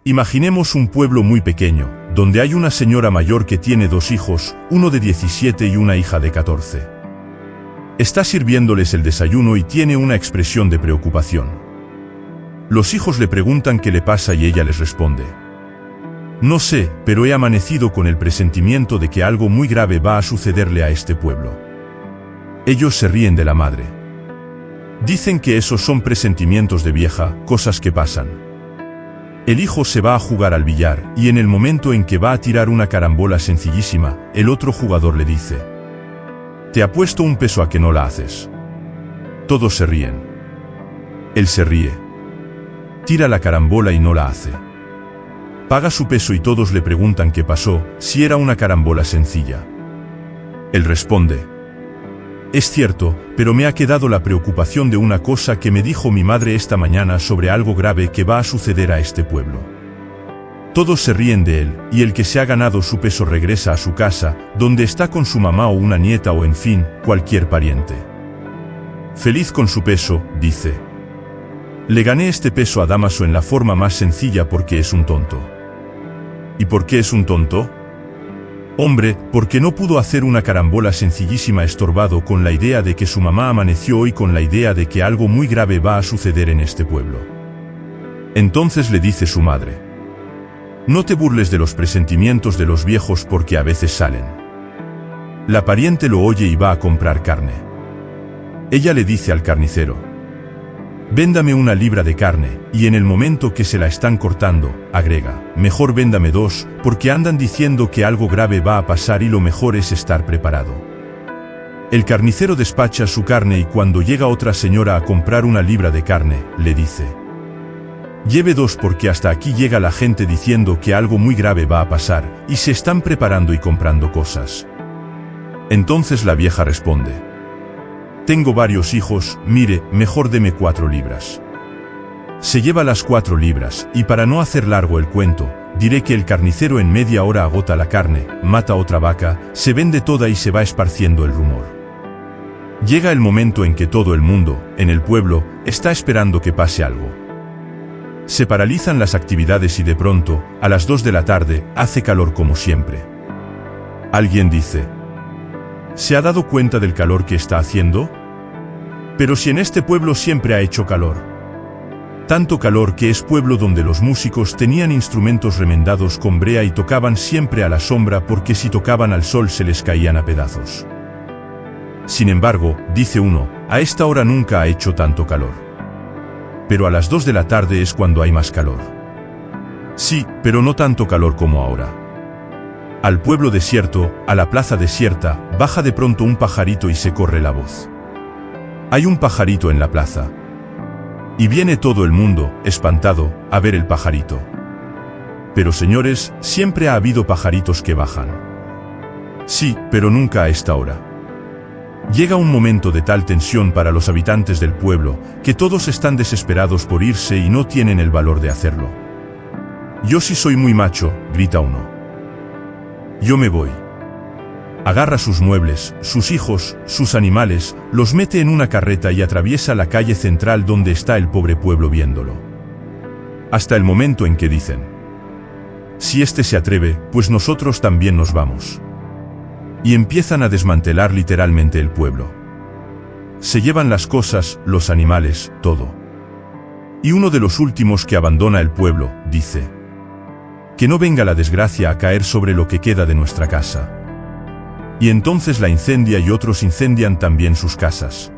Imaginemos un pueblo muy pequeño, donde hay una señora mayor que tiene 2 hijos, uno de 17 y una hija de 14. Está sirviéndoles el desayuno y tiene una expresión de preocupación. Los hijos le preguntan qué le pasa y ella les responde: no sé, pero he amanecido con el presentimiento de que algo muy grave va a sucederle a este pueblo. Ellos se ríen de la madre. Dicen que esos son presentimientos de vieja, cosas que pasan. El hijo se va a jugar al billar, y en el momento en que va a tirar una carambola sencillísima, el otro jugador le dice: te apuesto un peso a que no la haces. Todos se ríen. Él se ríe. Tira la carambola y no la hace. Paga su peso y todos le preguntan qué pasó, si era una carambola sencilla. Él responde: es cierto, pero me ha quedado la preocupación de una cosa que me dijo mi madre esta mañana sobre algo grave que va a suceder a este pueblo. Todos se ríen de él, y el que se ha ganado su peso regresa a su casa, donde está con su mamá o una nieta o en fin, cualquier pariente. Feliz con su peso, dice: le gané este peso a Dámaso en la forma más sencilla porque es un tonto. ¿Y por qué es un tonto? Hombre, porque no pudo hacer una carambola sencillísima estorbado con la idea de que su mamá amaneció hoy con la idea de que algo muy grave va a suceder en este pueblo. Entonces le dice su madre: no te burles de los presentimientos de los viejos porque a veces salen. La pariente lo oye y va a comprar carne. Ella le dice al carnicero: véndame 1 libra de carne, y en el momento que se la están cortando, agrega: mejor véndame 2, porque andan diciendo que algo grave va a pasar y lo mejor es estar preparado. El carnicero despacha su carne y cuando llega otra señora a comprar 1 libra de carne, le dice: lleve 2 porque hasta aquí llega la gente diciendo que algo muy grave va a pasar, y se están preparando y comprando cosas. Entonces la vieja responde: tengo varios hijos, mire, mejor deme 4 libras. Se lleva las 4 libras, y para no hacer largo el cuento, diré que el carnicero en media hora agota la carne, mata otra vaca, se vende toda y se va esparciendo el rumor. Llega el momento en que todo el mundo, en el pueblo, está esperando que pase algo. Se paralizan las actividades y de pronto, a las 2 de la tarde, hace calor como siempre. Alguien dice: ¿se ha dado cuenta del calor que está haciendo? Pero si en este pueblo siempre ha hecho calor. Tanto calor que es pueblo donde los músicos tenían instrumentos remendados con brea y tocaban siempre a la sombra porque si tocaban al sol se les caían a pedazos. Sin embargo, dice uno, a esta hora nunca ha hecho tanto calor. Pero a las 2 de la tarde es cuando hay más calor. Sí, pero no tanto calor como ahora. Al pueblo desierto, a la plaza desierta, baja de pronto un pajarito y se corre la voz. Hay un pajarito en la plaza. Y viene todo el mundo, espantado, a ver el pajarito. Pero señores, siempre ha habido pajaritos que bajan. Sí, pero nunca a esta hora. Llega un momento de tal tensión para los habitantes del pueblo, que todos están desesperados por irse y no tienen el valor de hacerlo. Yo sí soy muy macho, grita uno. Yo me voy. Agarra sus muebles, sus hijos, sus animales, los mete en una carreta y atraviesa la calle central donde está el pobre pueblo viéndolo. Hasta el momento en que dicen: si este se atreve, pues nosotros también nos vamos. Y empiezan a desmantelar literalmente el pueblo. Se llevan las cosas, los animales, todo. Y uno de los últimos que abandona el pueblo, dice: que no venga la desgracia a caer sobre lo que queda de nuestra casa. Y entonces la incendia y otros incendian también sus casas.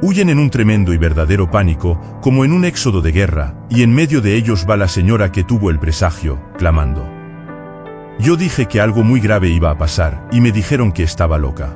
Huyen en un tremendo y verdadero pánico, como en un éxodo de guerra, y en medio de ellos va la señora que tuvo el presagio, clamando: yo dije que algo muy grave iba a pasar, y me dijeron que estaba loca.